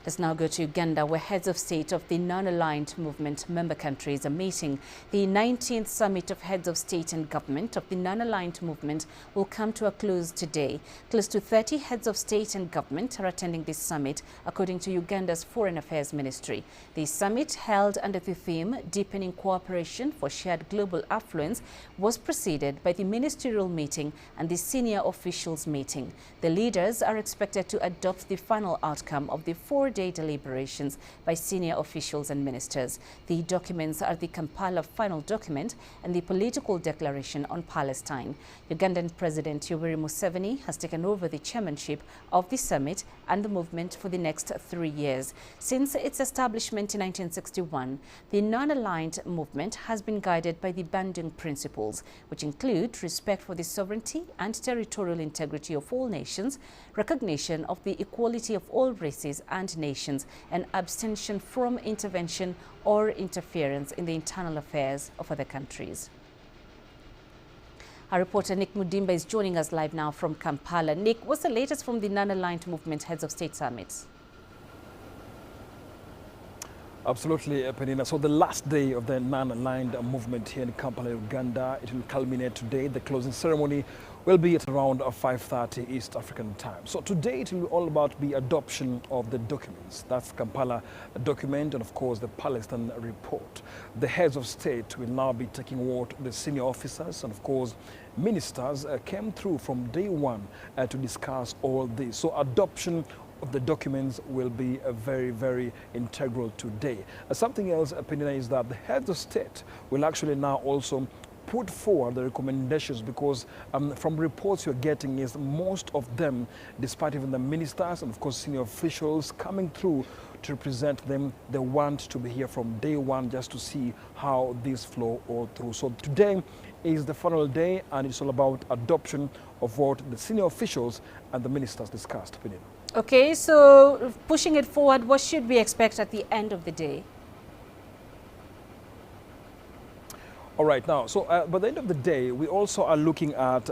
Let's now go to Uganda, where heads of state of the non-aligned movement member countries are meeting. The 19th Summit of Heads of State and Government of the non-aligned movement will come to a close today. Close to 30 heads of state and government are attending this summit, according to Uganda's Foreign Affairs Ministry. The summit, held under the theme Deepening Cooperation for Shared Global Affluence, was preceded by the ministerial meeting and the senior officials meeting. The leaders are expected to adopt the final outcome of the four-day deliberations by senior officials and ministers. The documents are the Kampala final document and the political declaration on Palestine. Ugandan President Yoweri Museveni has taken over the chairmanship of the summit and the movement for the next 3 years. Since its establishment in 1961, the non-aligned movement has been guided by the Bandung principles, which include respect for the sovereignty and territorial integrity of all nations, recognition of the equality of all races and nations, and abstention from intervention or interference in the internal affairs of other countries. Our reporter Nick Mudimba is joining us live now from Kampala. Nick, what's the latest from the non-aligned movement heads of state summits? Absolutely, Penina. So the last day of the non-aligned movement here in Kampala, Uganda, it will culminate today. The closing ceremony will be at around 5:30 East African time. So today it will be all about the adoption of the documents. That's Kampala document and of course the Palestine report. The heads of state will now be taking what the senior officers and of course ministers came through from day one to discuss all this. So adoption of the documents will be very, very integral today. Something else, Penina, is that the heads of state will actually now also put forward the recommendations, because from reports you're getting is most of them, despite even the ministers and of course senior officials coming through to represent them, they want to be here from day one just to see how these flow all through. So today is the final day and it's all about adoption of what the senior officials and the ministers discussed. Penina. Okay, so pushing it forward, what should we expect at the end of the day? All right, now, so by the end of the day, we also are looking at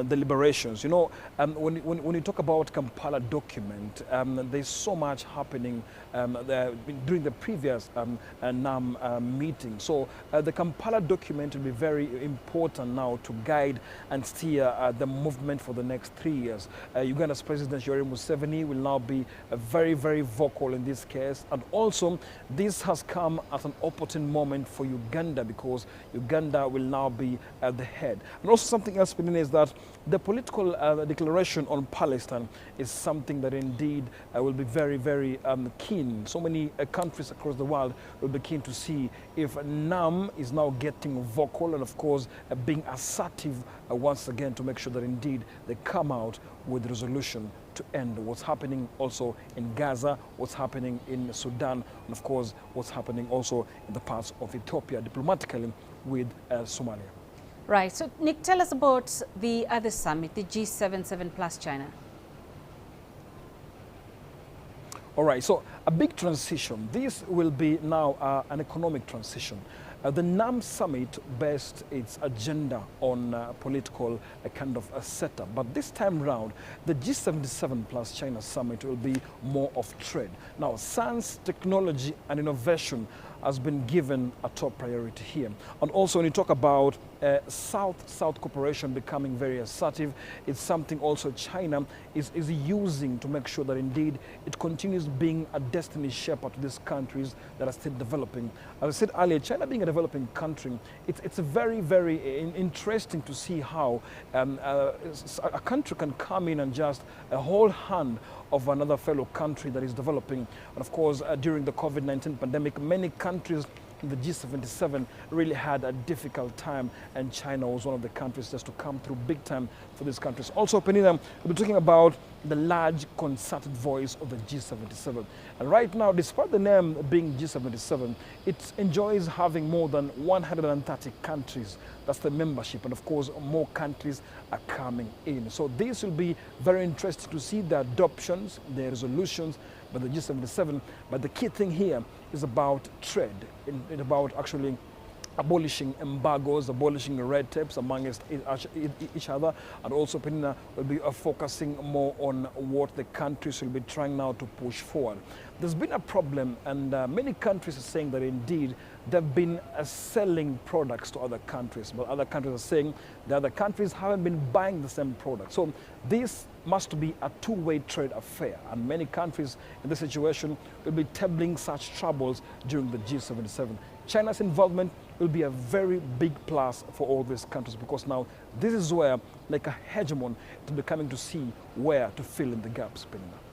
deliberations. You know, when you talk about Kampala document, there's so much happening during the previous NAM meeting. So the Kampala document will be very important now to guide and steer the movement for the next 3 years. Uganda's President Yoweri Museveni will now be very, very vocal in this case. And also, this has come at an opportune moment for Uganda, because Uganda will now be at the head. And also something else, Penina, is that the political declaration on Palestine is something that indeed will be very, very keen. So many countries across the world will be keen to see if NAM is now getting vocal and of course being assertive once again to make sure that indeed they come out with a resolution to end what's happening also in Gaza, what's happening in Sudan, and of course what's happening also in the parts of Ethiopia diplomatically with Somalia. Right, so Nick, tell us about the other summit, the G77 plus China. All right, so a big transition. This will be now an economic transition. The NAM summit based its agenda on political kind of a setup. But this time round, the G77 plus China summit will be more of trade. Now, science, technology and innovation has been given a top priority here. And also when you talk about South-South cooperation becoming very assertive, it's something also China is using to make sure that indeed it continues being a destiny shaper to these countries that are still developing. As I said earlier, China being a developing country, it's a very, very interesting to see how a country can come in and just hold hand of another fellow country that is developing. And of course, during the COVID-19 pandemic, many countries in the G77 really had a difficult time, and China was one of the countries just to come through big time for these countries. Also, Penina, we'll be talking about the large concerted voice of the G77. And right now, despite the name being G77, it enjoys having more than 130 countries. That's the membership, and of course, more countries are coming in. So this will be very interesting to see the adoptions, the resolutions by the G77. But the key thing here is about trade, about actually abolishing embargoes, abolishing red tapes amongst each other, and also will be focusing more on what the countries will be trying now to push forward. There's been a problem, and many countries are saying that indeed they've been selling products to other countries, but other countries are saying the other countries haven't been buying the same product. So this must be a two-way trade affair, and many countries in this situation will be tabling such troubles during the G77. China's involvement will be a very big plus for all these countries, because now this is where, like a hegemon, it will be coming to see where to fill in the gaps, Penina.